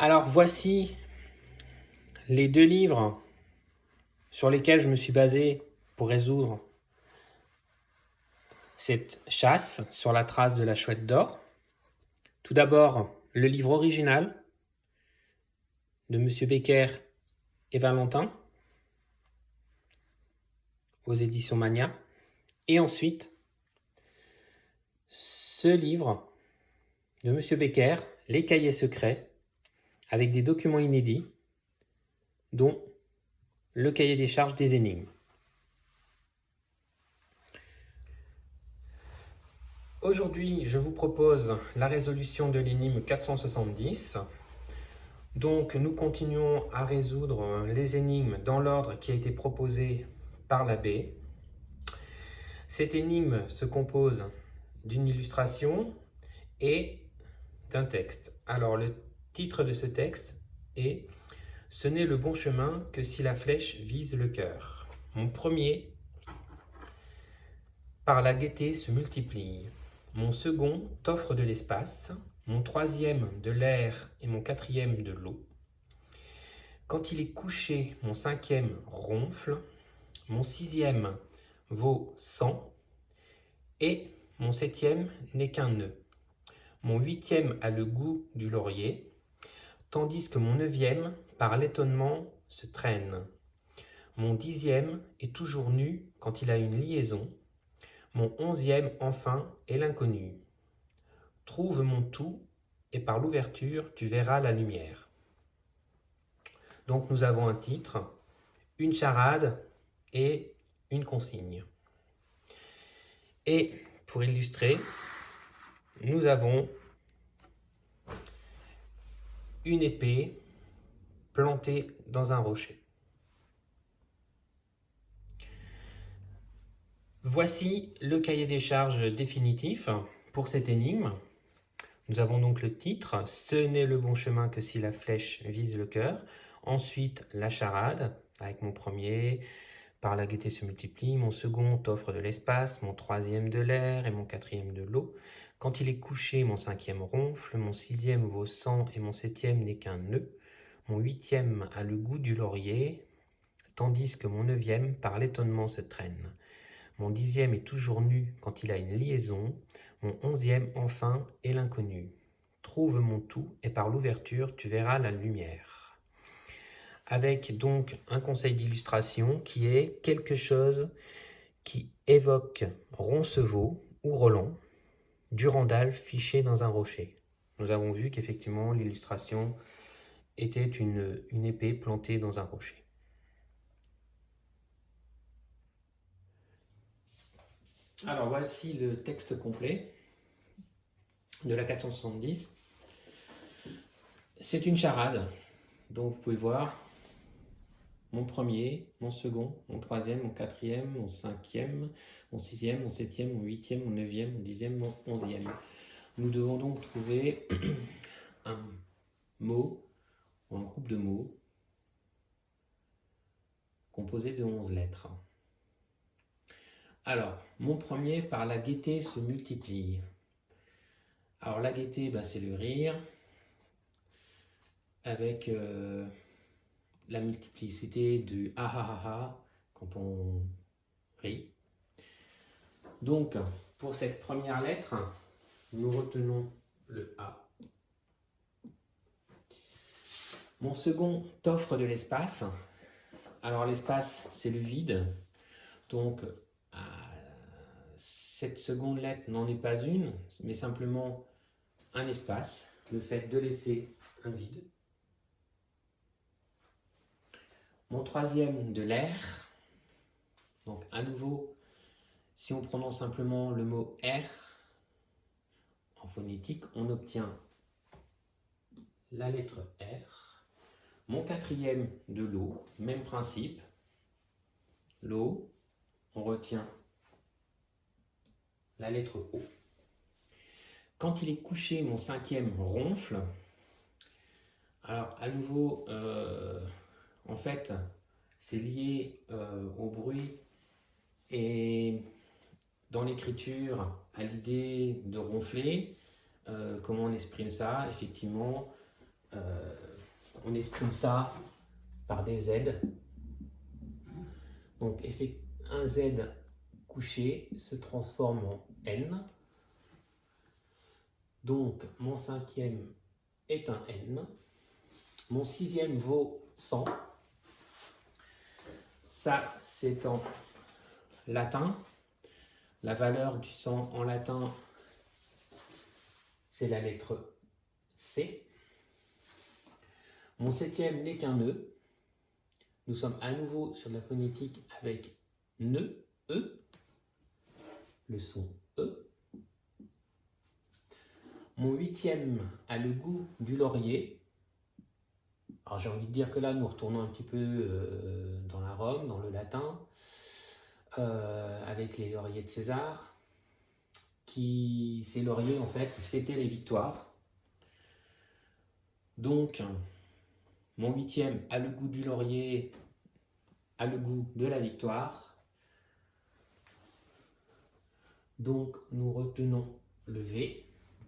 Alors voici les deux livres sur lesquels je me suis basé pour résoudre cette chasse sur la trace de la chouette d'or. Tout d'abord, le livre original de M. Becker et Valentin aux éditions Mania. Et ensuite, ce livre de M. Becker, Les Cahiers secrets, avec des documents inédits, dont le cahier des charges des énigmes. Aujourd'hui, je vous propose la résolution de l'énigme 470. Donc, nous continuons à résoudre les énigmes dans l'ordre qui a été proposé par l'abbé. Cette énigme se compose d'une illustration et d'un texte. Alors, le titre de ce texte est « Ce n'est le bon chemin que si la flèche vise le cœur ». Mon premier, par la gaieté se multiplie. Mon second t'offre de l'espace, mon troisième de l'air et mon quatrième de l'eau. Quand il est couché, mon cinquième ronfle, mon sixième vaut 100 et mon septième n'est qu'un nœud. Mon huitième a le goût du laurier, tandis que mon neuvième, par l'étonnement, se traîne. Mon dixième est toujours nu quand il a une liaison. Mon onzième, enfin, est l'inconnu. Trouve mon tout, et par l'ouverture, tu verras la lumière. Donc nous avons un titre, une charade et une consigne. Et pour illustrer, nous avons une épée plantée dans un rocher. Voici le cahier des charges définitif pour cette énigme. Nous avons donc le titre « Ce n'est le bon chemin que si la flèche vise le cœur ». Ensuite, la charade, avec mon premier « Par la gaieté se multiplie », mon second « T'offre de l'espace », mon troisième « De l'air » et mon quatrième « De l'eau ». Quand il est couché, mon cinquième ronfle, mon sixième vaut 100 et mon septième n'est qu'un nœud. Mon huitième a le goût du laurier, tandis que mon neuvième, par l'étonnement, se traîne. Mon dixième est toujours nu quand il a une liaison. Mon onzième, enfin, est l'inconnu. Trouve mon tout et par l'ouverture, tu verras la lumière. Avec donc un conseil d'illustration qui est quelque chose qui évoque Roncevaux ou Roland, Durandal fiché dans un rocher. Nous avons vu qu'effectivement l'illustration était une épée plantée dans un rocher. Alors voici le texte complet de la 470. C'est une charade, donc vous pouvez voir mon premier, mon second, mon troisième, mon quatrième, mon cinquième, mon sixième, mon septième, mon huitième, mon neuvième, mon dixième, mon onzième. Nous devons donc trouver un mot ou un groupe de mots composé de 11 lettres. Alors, mon premier, par la gaieté se multiplie. Alors la gaieté, c'est le rire, avec la multiplicité du ah ah ah ah quand on rit. Donc, pour cette première lettre, nous retenons le A. Mon second t'offre de l'espace. Alors l'espace, c'est le vide. Donc, cette seconde lettre n'en est pas une, mais simplement un espace, le fait de laisser un vide. Mon troisième, de l'air. Donc à nouveau, si on prononce simplement le mot R en phonétique, on obtient la lettre R. Mon quatrième, de l'eau, même principe. L'eau, on retient la lettre O. Quand il est couché, mon cinquième ronfle. Alors à nouveau, en fait, c'est lié au bruit et dans l'écriture à l'idée de ronfler. Comment on exprime ça? Effectivement, on exprime ça par des Z. Donc un Z couché se transforme en N. Donc mon cinquième est un N. Mon sixième vaut 100. Ça, c'est en latin. La valeur du 100 en latin, c'est la lettre C. Mon septième n'est qu'un E. Nous sommes à nouveau sur la phonétique avec ne, E, le son E. Mon huitième a le goût du laurier. Alors j'ai envie de dire que là, nous retournons un petit peu dans la Rome, dans le latin, avec les lauriers de César, ces lauriers en fait fêtaient les victoires. Donc, mon huitième a le goût du laurier, a le goût de la victoire. Donc, nous retenons le V,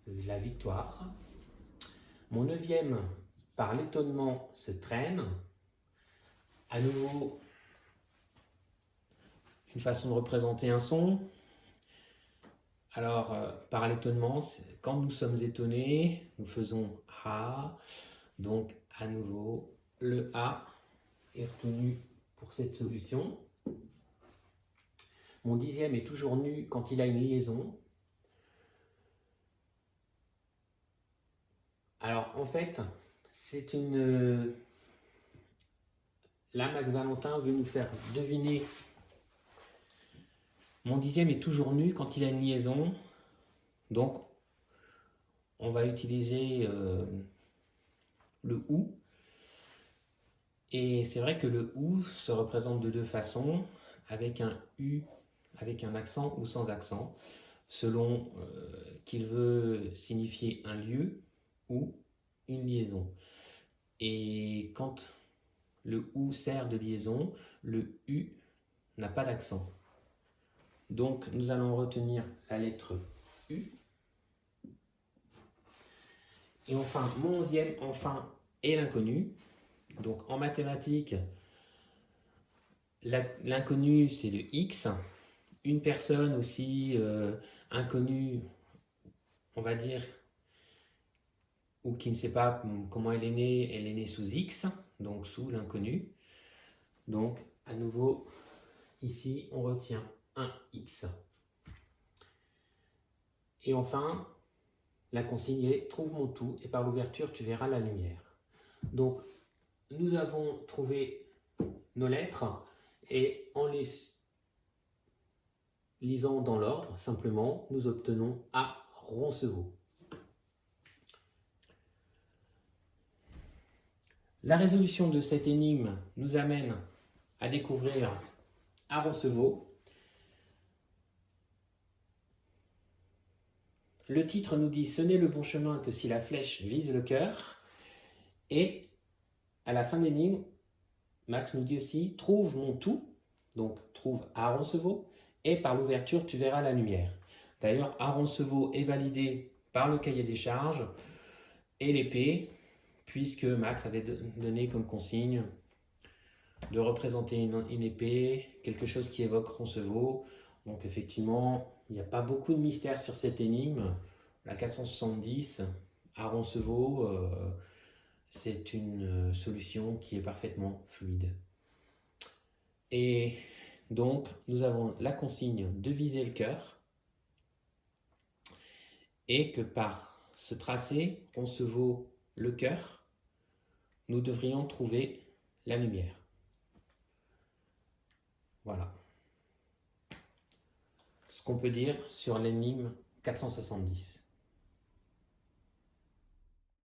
la victoire. Mon neuvième, par l'étonnement, se traîne. À nouveau, une façon de représenter un son. Alors, par l'étonnement, quand nous sommes étonnés, nous faisons A. Donc, à nouveau, le A est retenu pour cette solution. Mon dixième est toujours nu quand il a une liaison. Alors, en fait, c'est une... Là, Max Valentin veut nous faire deviner. Mon dixième est toujours nu quand il a une liaison. Donc, on va utiliser le OU. Et c'est vrai que le OU se représente de deux façons, avec un U, avec un accent ou sans accent, selon qu'il veut signifier un lieu ou une liaison. Et quand le OU sert de liaison, le U n'a pas d'accent. Donc nous allons retenir la lettre U. Et enfin, mon onzième, enfin, est l'inconnu. Donc en mathématiques, l'inconnu c'est le X. Une personne aussi inconnue, on va dire, ou qui ne sait pas comment elle est née sous X, donc sous l'inconnu. Donc à nouveau, ici on retient un X. Et enfin, la consigne est « trouve mon tout et par l'ouverture tu verras la lumière ». Donc nous avons trouvé nos lettres et en les lisant dans l'ordre, simplement, nous obtenons A. Roncevaux. La résolution de cette énigme nous amène à découvrir A. Roncevaux. Le titre nous dit « Ce n'est le bon chemin que si la flèche vise le cœur ». Et à la fin de l'énigme, Max nous dit aussi « Trouve mon tout ». Donc, trouve A. Roncevaux. Et par l'ouverture, tu verras la lumière. D'ailleurs, A. Roncevaux est validé par le cahier des charges et l'épée, puisque Max avait donné comme consigne de représenter une épée, quelque chose qui évoque Roncevaux. Donc effectivement, il n'y a pas beaucoup de mystère sur cette énigme. La 470, A. Roncevaux, c'est une solution qui est parfaitement fluide. Et donc, nous avons la consigne de viser le cœur et que par ce tracé, Roncevaux, le cœur, nous devrions trouver la lumière. Voilà ce qu'on peut dire sur l'énigme 470.